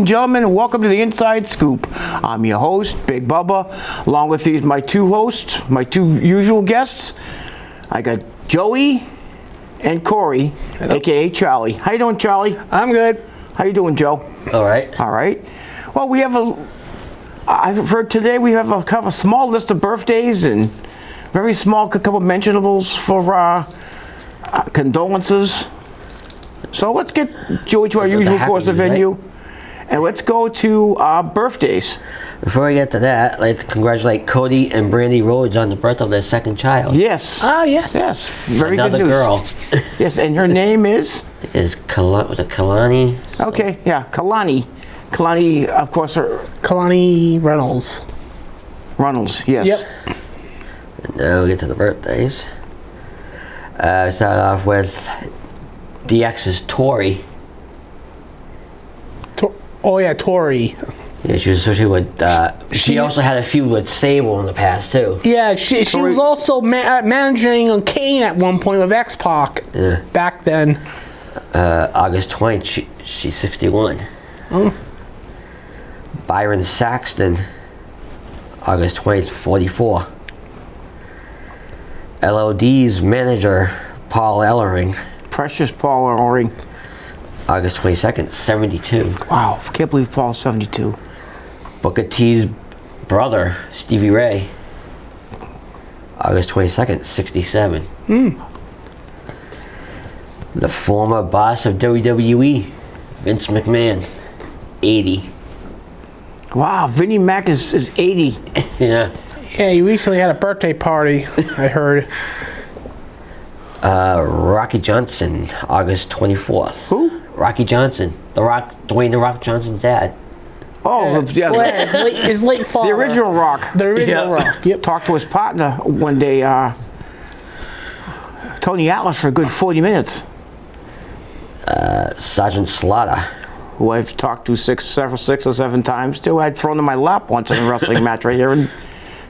and gentlemen, welcome to the Inside Scoop. I'm your host, Big Bubba. Along with these, my two hosts, my two usual guests. I got Joey and Corey, hello, aka Charlie. How you doing, Charlie? I'm good. How you doing, Joe? All right. All right. Well, I've heard today we have a kind of a small list of birthdays and very small couple of mentionables for condolences. So let's get Joey to our usual course of venue, and let's go to birthdays. Before I get to that, I'd like to congratulate Cody and Brandy Rhodes on the birth of their second child. Yes. Ah, yes. Yes. Very Another good news. girl. Yes, and her name is? Was it Kalani? Okay, yeah, Kalani. Kalani, of course, Kalani Reynolds. Reynolds, yes. Yep. And now we get to the birthdays. Start off with DX's Tori. Oh yeah, Tori. Yeah, she was associated with. She also had a feud with Sable in the past too. Yeah, she was also managing Kane at one point with X-Pac. Yeah. Back then. August 20th, she's 61. Oh. Byron Saxton, August 20th, 44. LOD's manager, Paul Ellering. Precious Paul Ellering. August 22nd, 72. Wow, I can't believe Paul's 72. Booker T's brother, Stevie Ray. August 22nd, 67. The former boss of WWE, Vince McMahon, 80. Wow, Vinnie Mac is 80. Yeah. Yeah, he recently had a birthday party, I heard. Rocky Johnson, August 24th. Who? Rocky Johnson, Dwayne "The Rock" Johnson's dad. Oh, yeah. Well, his late father. The original Rock. The original Yeah. Rock. Yep. Talked to his partner one day, Tony Atlas, for a good 40 minutes. Sergeant Slaughter. Who I've talked to six or seven times too. I'd thrown in my lap once in a wrestling match right here in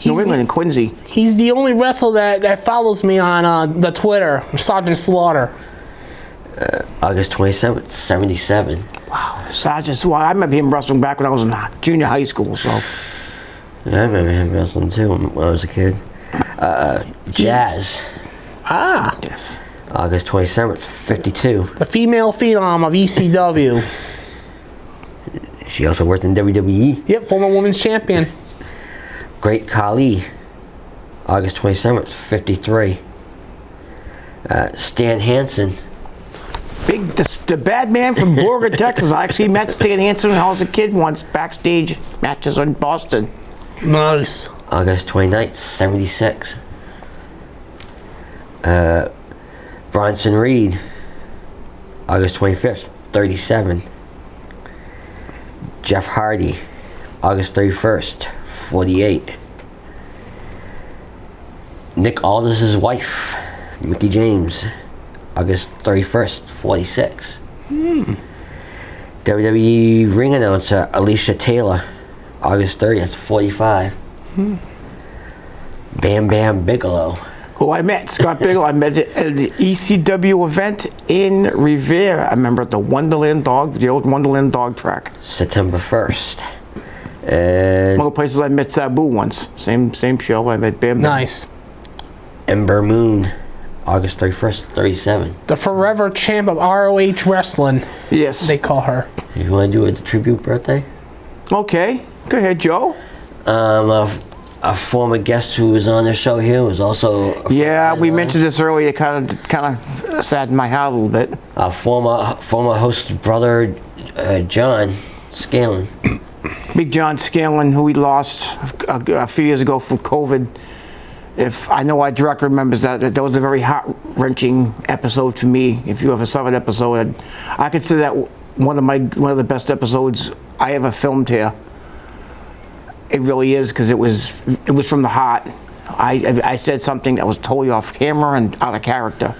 New England, in Quincy. He's the only wrestler that follows me on the Twitter, Sergeant Slaughter. August 27th, 77. Wow, Sergeant. Well, I remember him wrestling back when I was in junior high school. So Yeah, I remember him wrestling too when I was a kid. Jazz. Ah, yes. August 27th, 52. the female phenom of ECW. She also worked in WWE. Yep, former women's champion. Great Khali. August 27th, 53. Stan Hansen. The bad man from Borger, Texas. I actually met Stan Hansen when I was a kid once, backstage matches in Boston. Nice. August 29th, 76. Bronson Reed. August 25th, 37. Jeff Hardy. August 31st, 48. Nick Aldis' wife, Mickey James. August 31st, 46. WWE ring announcer Alicia Taylor, August 30th, 45. Bam Bam Bigelow. Who I met, Scott Bigelow. I met at an ECW event in Revere. I remember at the the old Wonderland Dog Track. September 1st. And One of the places I met Sabu once. Same show. I met Bam Bam. Nice. Ember Moon, August 31st, 37. The forever champ of ROH wrestling, Yes. they call her. You want to do a tribute birthday? Okay. Go ahead, Joe. A former guest who was on the show here was also. Yeah, we mentioned this earlier. It kind of saddened my heart a little bit. Former host's brother, John Scanlon. Big John Scanlon, who we lost a few years ago from COVID. If I know our director remembers that was a very heart-wrenching episode for me. If you ever saw that episode, I consider that one of the best episodes I ever filmed here. It really is, because it was from the heart. I said something that was totally off camera and out of character.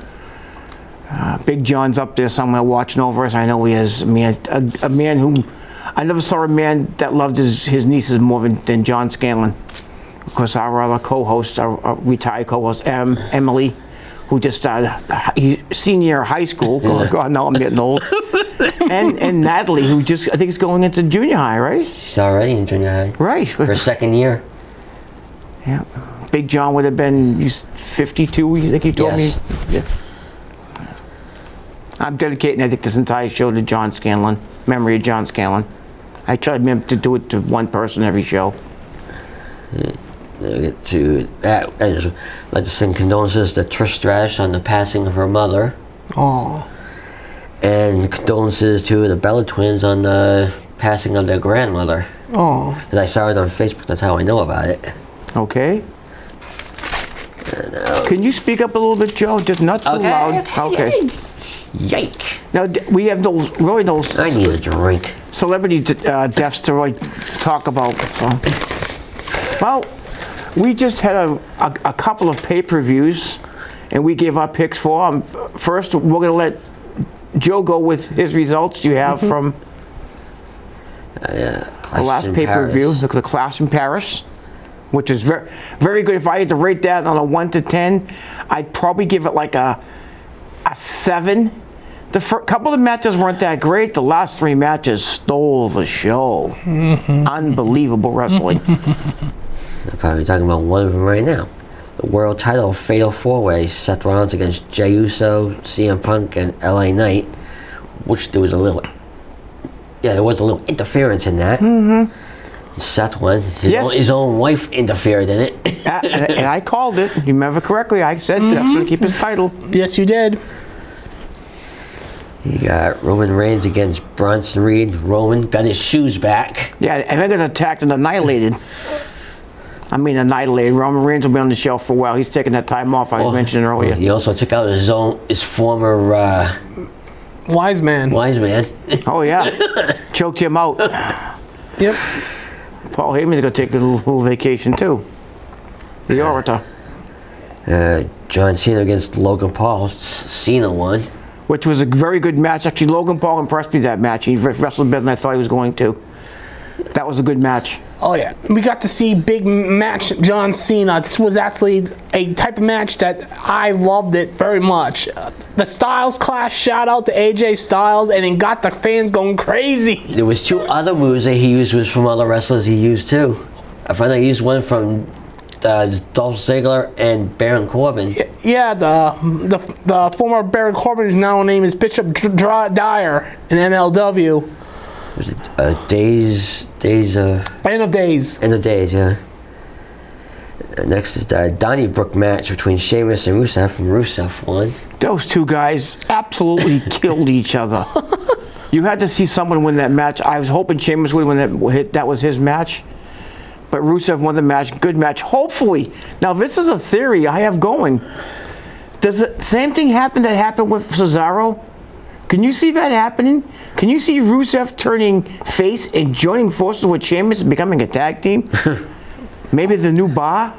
Big John's up there somewhere watching over us. I know he is a man who I never saw a man that loved his nieces more than John Scanlon. Of course, our other co-host, our retired co-host, Emily, who just started senior high school. God, now I'm getting old. and Natalie, who I think is going into junior high, right? She's already in junior high. Right. Her second year. Yeah. Big John would have been 52, you think he told Yes. me? Yeah. I'm dedicating, I think, this entire show to John Scanlon, memory of John Scanlon. I tried to do it to one person every show. Get to that. I just like to send condolences to Trish Stratus on the passing of her mother. Oh. And condolences to the Bella twins on the passing of their grandmother. Oh. And I saw it on Facebook, that's how I know about it. Okay. Can you speak up a little bit, Joe? Just not too loud. Okay. Yike. Now, we have those I need a drink. celebrity deaths to really talk about. So. Well, we just had a couple of pay-per-views, and we gave our picks for them. First, we're going to let Joe go with his results you have from the last pay-per-view, the Clash in Paris, which is very, very good. If I had to rate that on a 1 to 10, I'd probably give it like a 7. The couple of matches weren't that great. The last 3 matches stole the show. Unbelievable wrestling. I'm probably talking about one of them right now. The world title Fatal 4-Way, Seth Rollins against Jey Uso, CM Punk, and LA Knight, which there was a little interference in that. Seth won. His own wife interfered in it. And I called it. You remember correctly. I said Seth's going to keep his title. Yes, you did. You got Roman Reigns against Bronson Reed. Roman got his shoes back. Yeah, and they're going to attack and annihilated. Annihilated. Roman Reigns will be on the shelf for a while. He's taking that time off I mentioned earlier. He also took out his former Wise man. Oh, yeah. Choked him out. Yep. Paul Heyman's going to take a little vacation, too. The orator. John Cena against Logan Paul. Cena won. Which was a very good match. Actually, Logan Paul impressed me that match. He wrestled better than I thought he was going to. That was a good match. Oh, yeah. We got to see big match John Cena. This was actually a type of match that I loved it very much. The Styles Clash, shout out to AJ Styles, and it got the fans going crazy. There was 2 other moves that he used was from other wrestlers he used too. I found I used one from Dolph Ziggler and Baron Corbin. Yeah, the former Baron Corbin is now named as Bishop Dyer in MLW. Was it Days? End of Days. End of Days, yeah. Next is the Donnybrook match between Sheamus and Rusev, and Rusev won. Those 2 guys absolutely killed each other. You had to see someone win that match. I was hoping Sheamus would win that was his match. But Rusev won the match. Good match. Hopefully. Now, this is a theory I have going. Does the same thing happen that happened with Cesaro? Can you see that happening? Can you see Rusev turning face and joining forces with Sheamus and becoming a tag team? Maybe the new Bar?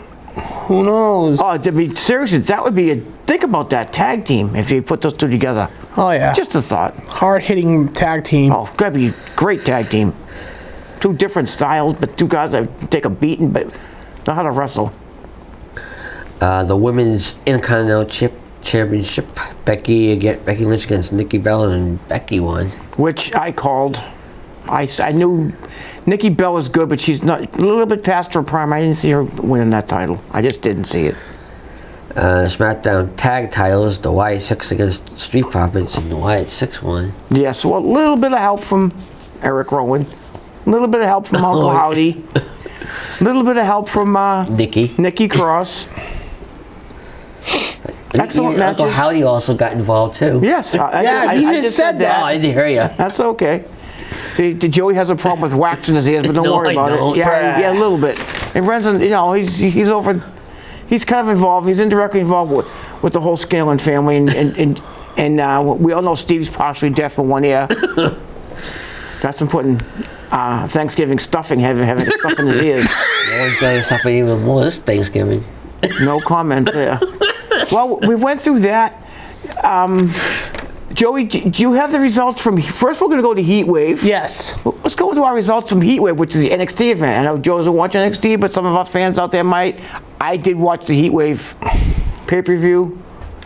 Who knows? Oh, to be serious, that would be think about that tag team if you put those 2 together. Oh, yeah. Just a thought. Hard-hitting tag team. Oh, that'd be a great tag team. 2 different styles, but 2 guys that take a beating, but know how to wrestle. The women's Intercontinental Championship, Becky Lynch against Nikki Bella, and Becky won. Which I called. I knew Nikki Bella's good, but she's not a little bit past her prime. I didn't see her winning that title. I just didn't see it. SmackDown tag titles, the Wyatt Six against Street Profits, and the Wyatt Six won. Yes, well, a little bit of help from Eric Rowan. A little bit of help from Uncle Howdy. A little bit of help from Nikki Cross. Excellent matches. Uncle Howdy also got involved too. Yes. I just said that. Oh, I didn't hear you. That's okay. See, Joey has a problem with wax in his ears, but don't No, worry I about don't. it. Yeah, a little bit. And Renson, he's over. He's kind of involved. He's indirectly involved with the whole Scanlon family, and we all know Steve's partially deaf in one ear. That's him putting Thanksgiving stuffing, having stuff in his ears. No one's going to suffer even more this Thanksgiving. No comment there. Well, we went through that. Joey, do you have the results from... First, we're going to go to Heat Wave. Yes. Let's go to our results from Heat Wave, which is the NXT event. I know Joe doesn't watch NXT, but some of our fans out there might. I did watch the Heat Wave pay-per-view.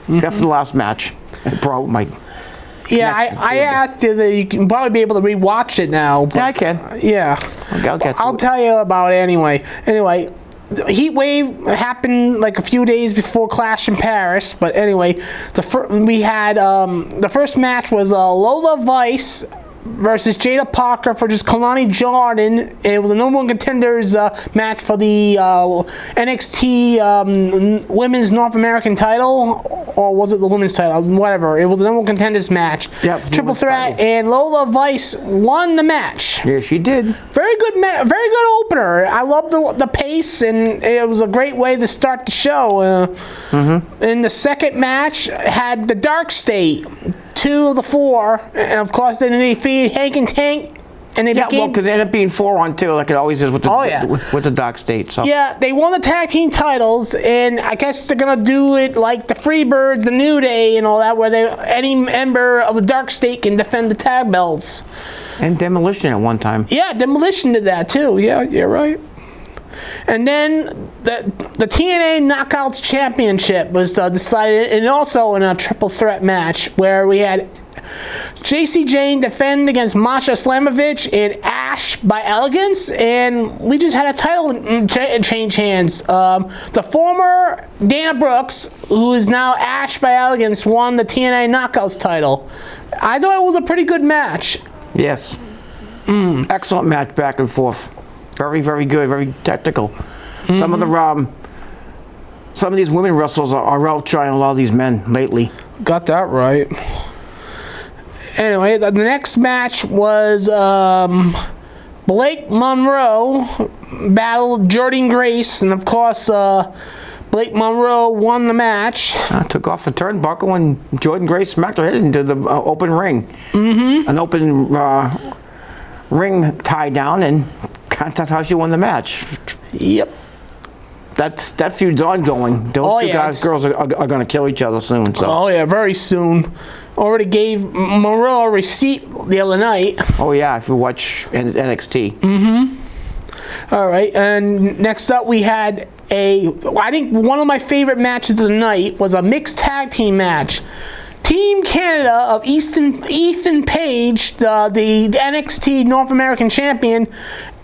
Except for the last match. It broke my... Yeah, I asked you that you can probably be able to rewatch it now. But, Yeah, I can. Yeah. I'll get to I'll it. tell you about it anyway. Anyway, the heat wave happened like a few days before Clash in Paris. But anyway, we had the first match was Lola Vice versus Jada Parker for just Kalani Jordan, and it was the number one contenders match for the NXT Women's North American title, or was it the women's title? Whatever. It was the number one contenders match. Yep, Triple women's threat, title. and Lola Vice won the match. Yeah, she did. Very good, very good opener. I love the pace, and it was a great way to start the show. And the second match had the Dark State, 2 of the 4, and of course then they defeated Hank and Tank, and they Yeah, well, became. because it ended up being 4-on-2, like it always is with the with the Dark State. So Yeah, they won the tag team titles, and I guess they're gonna do it like the Freebirds, the New Day, and all that, where any member of the Dark State can defend the tag belts. and Demolition at one time. Yeah, Demolition did that too. Yeah, you're right. And then the TNA Knockouts Championship was decided, and also in a triple threat match where we had JC Jane defend against Masha Slamovich and Ash by Elegance, and we just had a title change hands. The former Dana Brooks, who is now Ash by Elegance, won the TNA Knockouts title. I thought it was a pretty good match. Yes. Excellent match back and forth. Very, very good. Very technical. Some of these women wrestlers are outshining a lot of these men lately. Got that right. Anyway, the next match was Blake Monroe battled Jordan Grace, and of course, Blake Monroe won the match. Took off the turnbuckle and Jordan Grace smacked her head into the open ring. An open ring tie down, and that's how she won the match. Yep. That feud's ongoing. Those two girls are going to kill each other soon. So. Oh yeah, very soon. Already gave Monroe a receipt the other night. Oh yeah, if you watch NXT. All right, and next up we had I think one of my favorite matches of the night was a mixed tag team match. Team Canada of Ethan Page, the NXT North American champion,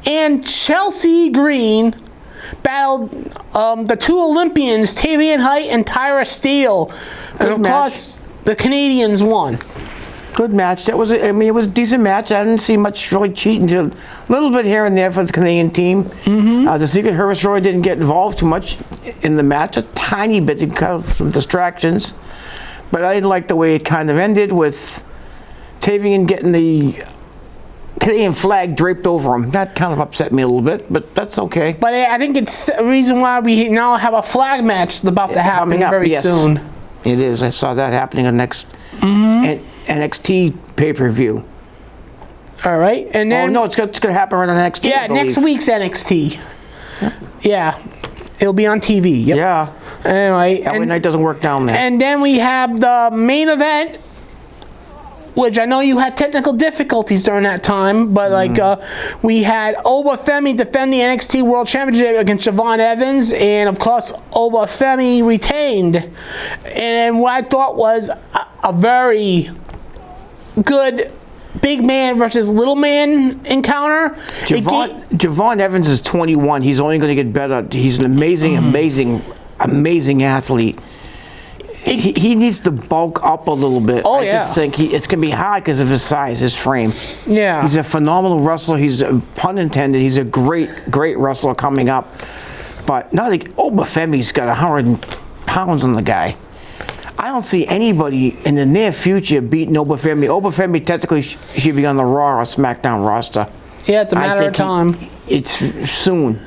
and Chelsea Green battled the 2 Olympians, Tavian Height and Tyra Steele. And of course, the Canadians won. Good match. It was a decent match. I didn't see much really cheating. A little bit here and there for the Canadian team. The Secret Service really didn't get involved too much in the match. A tiny bit because of some distractions. But I didn't like the way it kind of ended with Tavian getting the Canadian flag draped over him. That kind of upset me a little bit, but that's okay. But I think it's a reason why we now have a flag match that's about to happen very soon. It is. I saw that happening on next NXT pay-per-view. All right, and then it's going to happen right on NXT. Yeah, next week's NXT. Yeah, it'll be on TV. Yep. Yeah. Anyway, That night doesn't work down there. And then we have the main event, which I know you had technical difficulties during that time, but we had Oba Femi defend the NXT World Championship against Siobhan Evans, and of course Oba Femi retained. And what I thought was a very good big man versus little man encounter. Javon Evans is 21. He's only going to get better. He's an amazing athlete. He needs to bulk up a little bit. I just think it's going to be hard because of his size, his frame. Yeah. He's a phenomenal wrestler. He's, pun intended, he's a great wrestler coming up. But not like Oba Femi's got 100 pounds on the guy. I don't see anybody in the near future beating Oba Femi. Oba Femi technically should be on the Raw or SmackDown roster. Yeah, it's a matter of time. It's soon.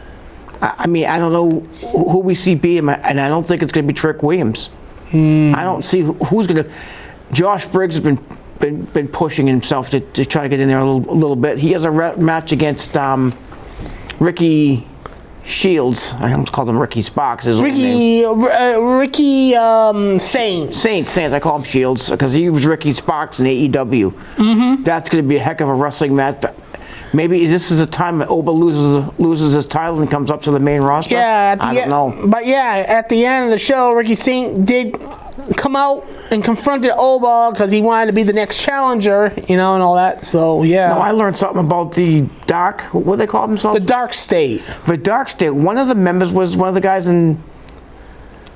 I mean, I don't know who we see beat him, and I don't think it's going to be Trick Williams. I don't see who's going to. Josh Briggs has been pushing himself to try to get in there a little bit. He has a match against Ricky Shields. I almost called him Ricky Sparks. Ricky Saints. I call him Shields because he was Ricky Sparks in AEW. That's going to be a heck of a wrestling match. But maybe this is the time that Oba loses his title and comes up to the main roster. Yeah, I don't know. But yeah, at the end of the show, Ricky Saint did come out and confronted Oba because he wanted to be the next challenger, and all that. So yeah. Now I learned something about the dark. What do they call themselves? The Dark State. The dark state. One of the members was one of the guys in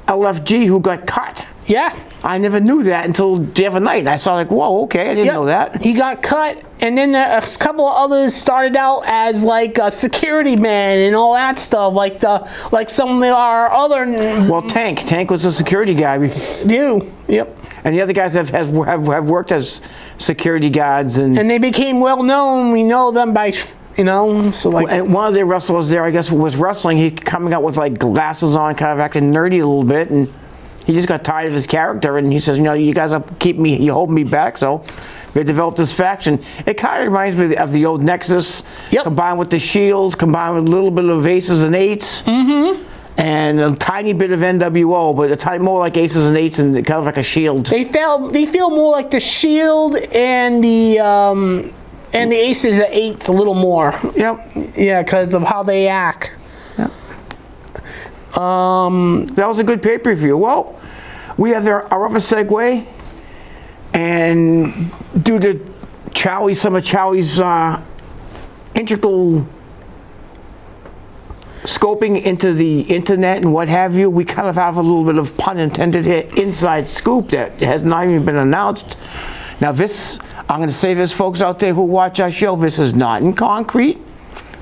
LFG who got cut. Yeah. I never knew that until the other night. I saw whoa, okay, I didn't know that. He got cut, and then a couple of others started out as like a security man and all that stuff, like some of our other. Well, Tank was a security guy. Yep. And the other guys have worked as security guards, and they became well known. We know them by. So like. And one of the wrestlers there, I guess, was wrestling. He coming out with glasses on, kind of acting nerdy a little bit, and he just got tired of his character. And he says, you guys you hold me back, so they developed this faction. It kind of reminds me of the old Nexus, combined with the Shield, combined with a little bit of Aces and Eights, and a tiny bit of NWO, but a tiny more like Aces and Eights and kind of like a Shield. They feel more like the Shield and the Aces and Eights a little more. Yep. Yeah, because of how they act. Yep. That was a good pay-per-view. Well, we have our other segue, and due to some of Chowie's integral scoping into the internet and what have you, we kind of have a little bit of, pun intended here, inside scoop that has not even been announced. Now this, I'm going to say this, folks out there who watch our show, this is not in concrete.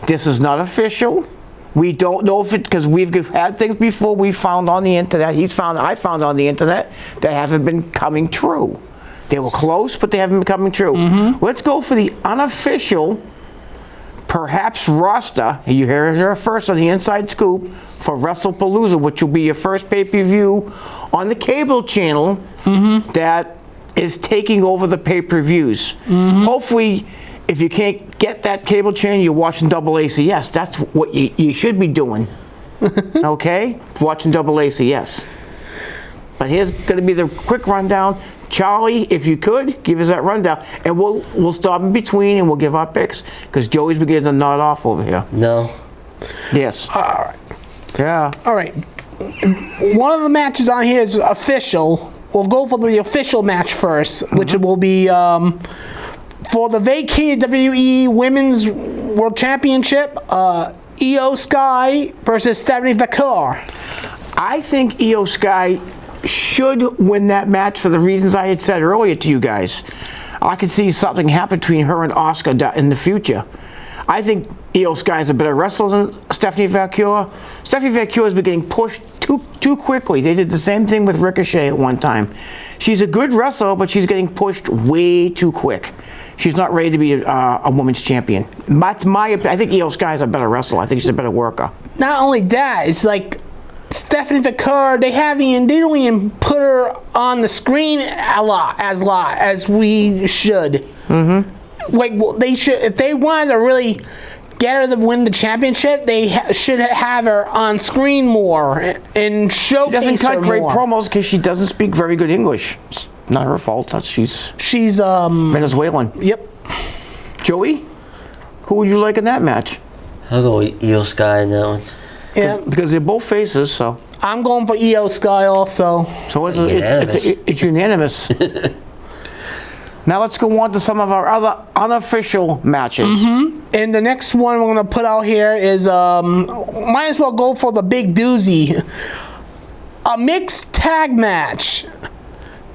This is not official. We don't know if because we've had things before we found on the internet, I found on the internet, that haven't been coming true. They were close, but they haven't been coming true. Let's go for the unofficial, perhaps roster. You hear it here first on the Inside Scoop for WrestlePalooza, which will be your first pay-per-view on the cable channel that is taking over the pay-per-views. Hopefully, if you can't get that cable channel, you're watching double ACS. That's what you should be doing. Okay? Watching double ACS. But here's going to be the quick rundown. Charlie, if you could, give us that rundown. And we'll stop in between and we'll give our picks, because Joey's beginning to nod off over here. No. Yes. All right. Yeah. All right. One of the matches on here is official. We'll go for the official match first, which will be for the vacated WWE Women's World Championship, Io Sky versus Stephanie Vaquer. I think Io Sky should win that match for the reasons I had said earlier to you guys. I could see something happen between her and Asuka in the future. I think Io Sky is a better wrestler than Stephanie Vaquer. Stephanie Vaquer has been getting pushed too quickly. They did the same thing with Ricochet at one time. She's a good wrestler, but she's getting pushed way too quick. She's not ready to be a women's champion. That's my opinion. I think Io Sky is a better wrestler. I think she's a better worker. Not only that, it's like Stephanie Vaquer, they don't even put her on the screen a lot as we should. Like, they should, if they wanted to really get her to win the championship, they should have her on screen more and showcase her more. She doesn't cut great promos because she doesn't speak very good English. It's not her fault. She's Venezuelan. Yep. Joey, who would you like in that match? I'll go with Io Sky in that one. Yeah. Because they're both faces, so. I'm going for Io Sky also. So it's unanimous. Now let's go on to some of our other unofficial matches. And the next one we're going to put out here is, might as well go for the big doozy. A mixed tag match.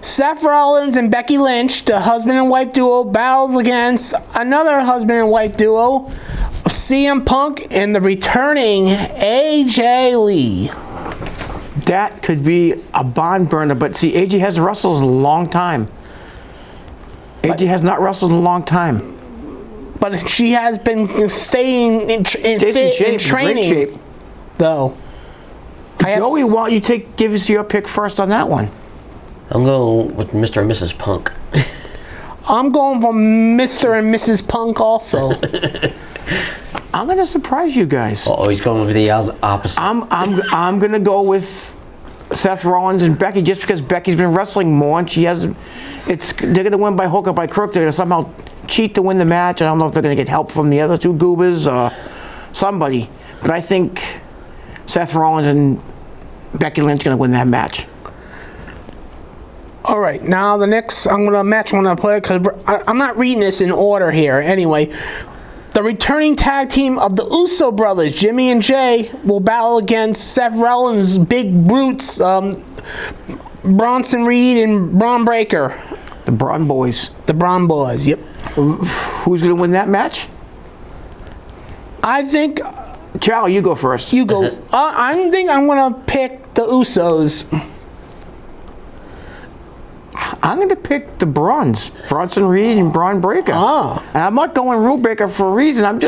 Seth Rollins and Becky Lynch, the husband and wife duo, battles against another husband and wife duo, CM Punk and the returning AJ Lee. That could be a barn burner, but see, AJ has wrestled in a long time. AJ has not wrestled in a long time. But she has been staying in training, shape. Though. Joey, why don't you give us your pick first on that one? I'm going with Mr. and Mrs. Punk. I'm going for Mr. and Mrs. Punk also. I'm gonna surprise you guys. Oh, he's going with the opposite. I'm gonna go with Seth Rollins and Becky, just because Becky's been wrestling more and she hasn't. They're gonna win by hook or by crook. They're gonna somehow cheat to win the match. I don't know if they're gonna get help from the other two goobers or somebody, but I think Seth Rollins and Becky Lynch gonna win that match. All right, now the next I'm gonna put it because I'm not reading this in order here. Anyway, the returning tag team of the Uso brothers, Jimmy and Jay, will battle against Seth Rollins' big brutes, Bronson Reed and Braun Breaker. The Braun Boys. The Braun Boys. Yep. Who's going to win that match? I think. Charlie, you go first. You go. I think I'm gonna pick the Usos. I'm going to pick the Brauns, Bronson Reed and Braun Breaker. Oh. And I'm not going Rule Breaker for a reason.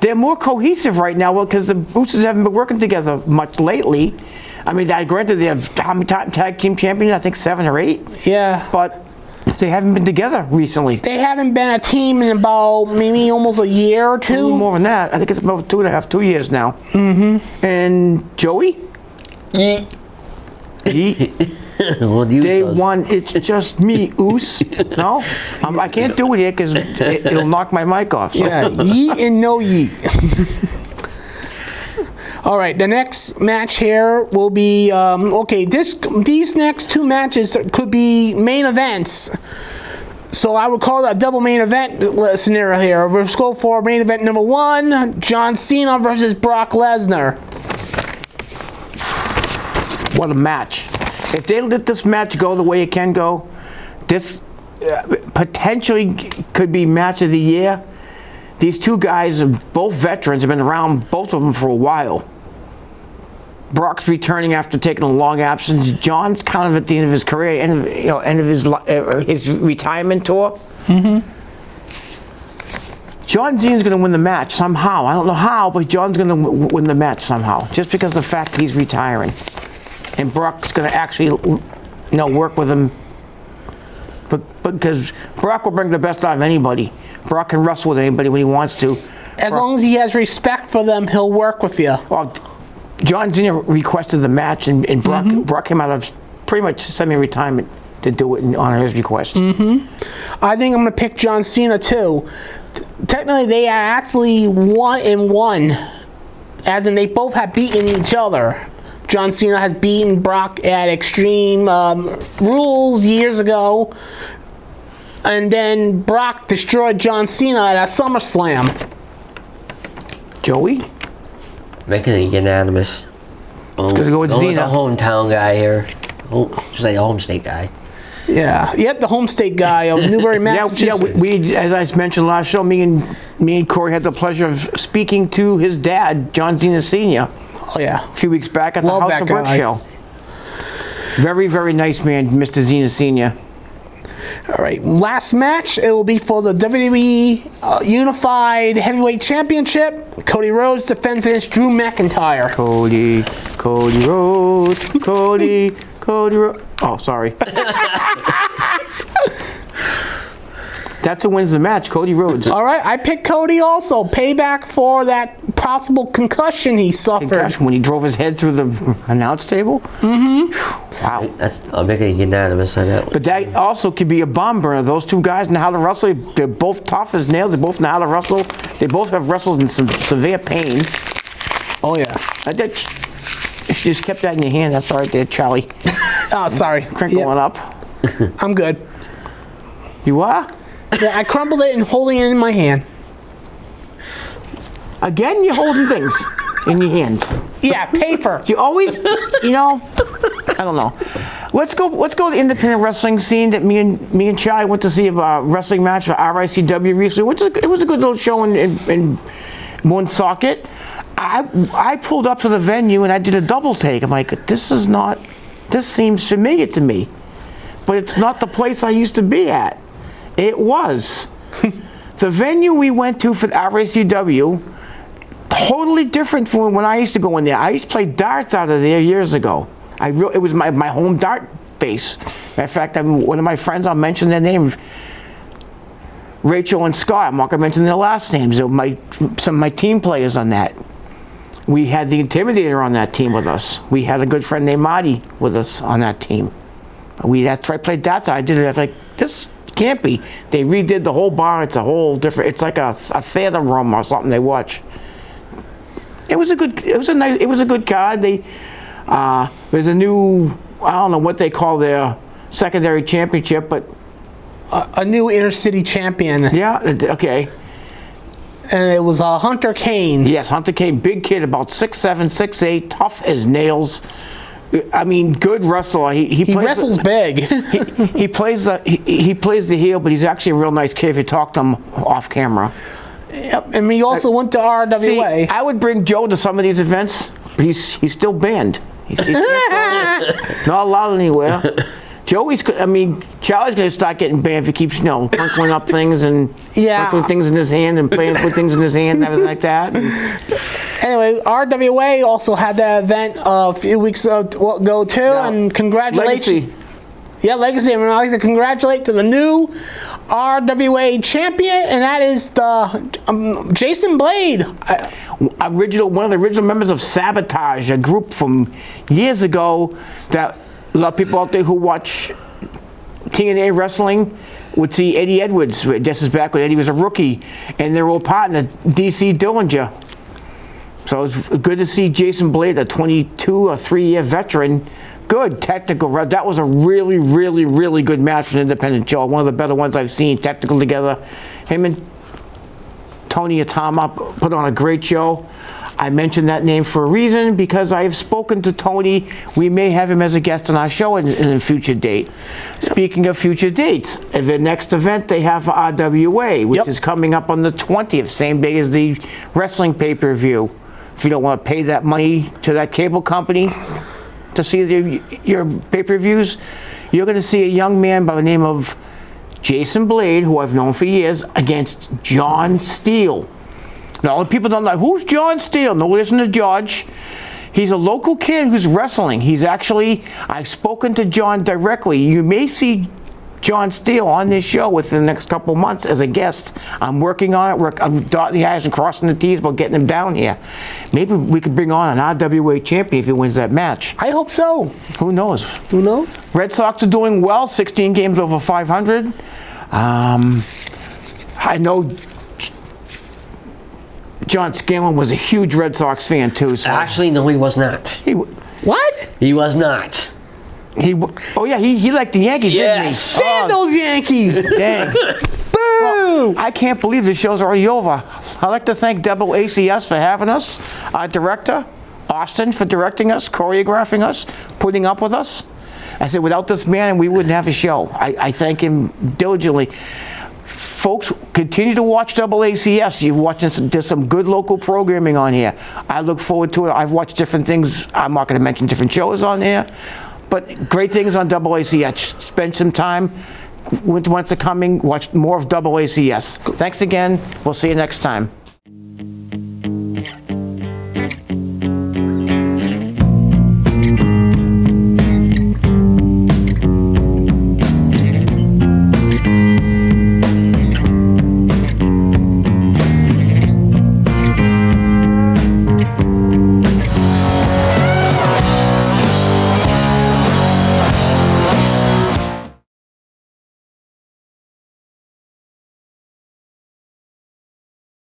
They're more cohesive right now because the Usos haven't been working together much lately. I mean, granted, they have how many tag team champions? I think 7 or 8. Yeah. But they haven't been together recently. They haven't been a team in about maybe almost a year or two. More than that. I think it's about 2 years now. Mm-hmm. And Joey? Yeet. Yeet. Well, the Day Usos. one, it's just me, Oos. No? I can't do it here because it'll knock my mic off. So. Yeah, yeet and no yeet. All right, the next match here will be these next 2 matches could be main events. So I would call it a double main event scenario here. Let's go for main event number 1, John Cena versus Brock Lesnar. What a match. If they let this match go the way it can go, this potentially could be match of the year. These 2 guys are both veterans, have been around, both of them, for a while. Brock's returning after taking a long absence. John's kind of at the end of his career, end of his retirement tour. Mm-hmm. John Cena's going to win the match somehow. I don't know how, but John's going to win the match somehow, just because of the fact that he's retiring. And Brock's going to actually, work with him. But because Brock will bring the best out of anybody. Brock can wrestle with anybody when he wants to. As long as he has respect for them, he'll work with you. Well, John Cena requested the match, and Brock came out of pretty much semi-retirement to do it and honor his request. Mm-hmm. I think I'm going to pick John Cena too. Technically, they are actually 1-1, as in they both have beaten each other. John Cena has beaten Brock at Extreme Rules years ago, and then Brock destroyed John Cena at a SummerSlam. Joey? Making it unanimous. Gonna go with Going Cena. the hometown guy here. Just like a home state guy. Yeah. Yep, the home state guy of Newbury, Massachusetts. We as I mentioned last show, me and Corey had the pleasure of speaking to his dad, John Cena Sr. Oh yeah. A few weeks back at the Love House that of Brick guy. show. Very, very nice man, Mr. Cena Sr. All right, last match. It will be for the WWE Unified Heavyweight Championship. Cody Rhodes defends against Drew McIntyre. Cody Rhodes, Cody Rhodes. Oh, sorry. That's who wins the match, Cody Rhodes. All right, I picked Cody also. Payback for that possible concussion he suffered. Concussion when he drove his head through the announce table. Mm-hmm. Wow. I'll make it unanimous on that one. But that also could be a bomb burner. Those 2 guys know how to wrestle. They're both tough as nails. They both know how to wrestle. They both have wrestled in some severe pain. Oh yeah. If you just kept that in your hand, that's all right there, Charlie. Oh, sorry. Crinkling up. I'm good. You are? Yeah, I crumbled it and holding it in my hand. Again, you're holding things in your hand. Yeah, paper. You always, I don't know. Let's go to the independent wrestling scene that me and Charlie went to see a wrestling match for RICW recently. It was a good little show in Woonsocket. I pulled up to the venue and I did a double take. I'm like, this seems familiar to me, but it's not the place I used to be at. It was. The venue we went to for the RICW, totally different from when I used to go in there. I used to play darts out of there years ago. It was my home dart base. Matter of fact, one of my friends, I'll mention their names, Rachel and Scott. I'm not going to mention their last names. Some of my team players on that. We had the Intimidator on that team with us. We had a good friend named Marty with us on that team. That's where I played darts. I did it. I was like, this can't be. They redid the whole bar. It's a whole different. It's like a theater room or something they watch. It was a good card. There's a new, I don't know what they call their secondary championship, but A new inner-city champion. yeah, okay. And it was Hunter Kane. Yes, Hunter Kane, big kid, about 6'7", 6'8", tough as nails. I mean, good wrestler. He He plays wrestles big. he plays the heel, but he's actually a real nice kid if you talk to him off camera. Yep. And he also went to RWA. See, I would bring Joe to some of these events, but he's still banned. He can't not allowed anywhere. Joey's, I mean, Charlie's going to start getting banned if he keeps, twinkling up things and twinkling things in his hand and playing with things in his hand and everything like that. Anyway, RWA also had that event a few weeks ago too, and congratulations. Legacy. Yeah, Legacy. I mean, I'd like to congratulate the new RWA champion, and that is the Jason Blade. One of the original members of Sabotage, a group from years ago that a lot of people out there who watch TNA wrestling would see Eddie Edwards. This is back when Eddie was a rookie, and their old partner, DC Dillinger. So it's good to see Jason Blade, a 22 or 3-year veteran. Good technical. That was a really, really, really good match for an independent show. One of the better ones I've seen, technical together. Him and Tony Atama put on a great show. I mentioned that name for a reason because I have spoken to Tony. We may have him as a guest on our show in a future date. Speaking of future dates, the next event they have for RWA, which is coming up on the 20th, same day as the wrestling pay-per-view. If you don't want to pay that money to that cable company to see your pay-per-views, you're going to see a young man by the name of Jason Blade, who I've known for years, against John Steele. Now, people don't know, who's John Steele? No, listen to George. He's a local kid who's wrestling. I've spoken to John directly. You may see John Steele on this show within the next couple months as a guest. I'm working on it. I'm dotting the I's and crossing the T's about getting him down here. Maybe we could bring on an RWA champion if he wins that match. I hope so. Who knows? Who knows? Red Sox are doing well, 16 games over 500. I know John Scanlon was a huge Red Sox fan too. So Actually, no, he was not. What? He was not. He liked the Yankees, didn't he? Sand those Yankees! Dang. Boo! I can't believe the show's already over. I'd like to thank ACS for having us, our director, Austin, for directing us, choreographing us, putting up with us. I said, without this man, we wouldn't have a show. I thank him diligently. Folks, continue to watch ACS. You're watching there's some good local programming on here. I look forward to it. I've watched different things. I'm not going to mention different shows on here, but great things on ACS. Spend some time. Winter months are coming. Watch more of ACS. Thanks again. We'll see you next time.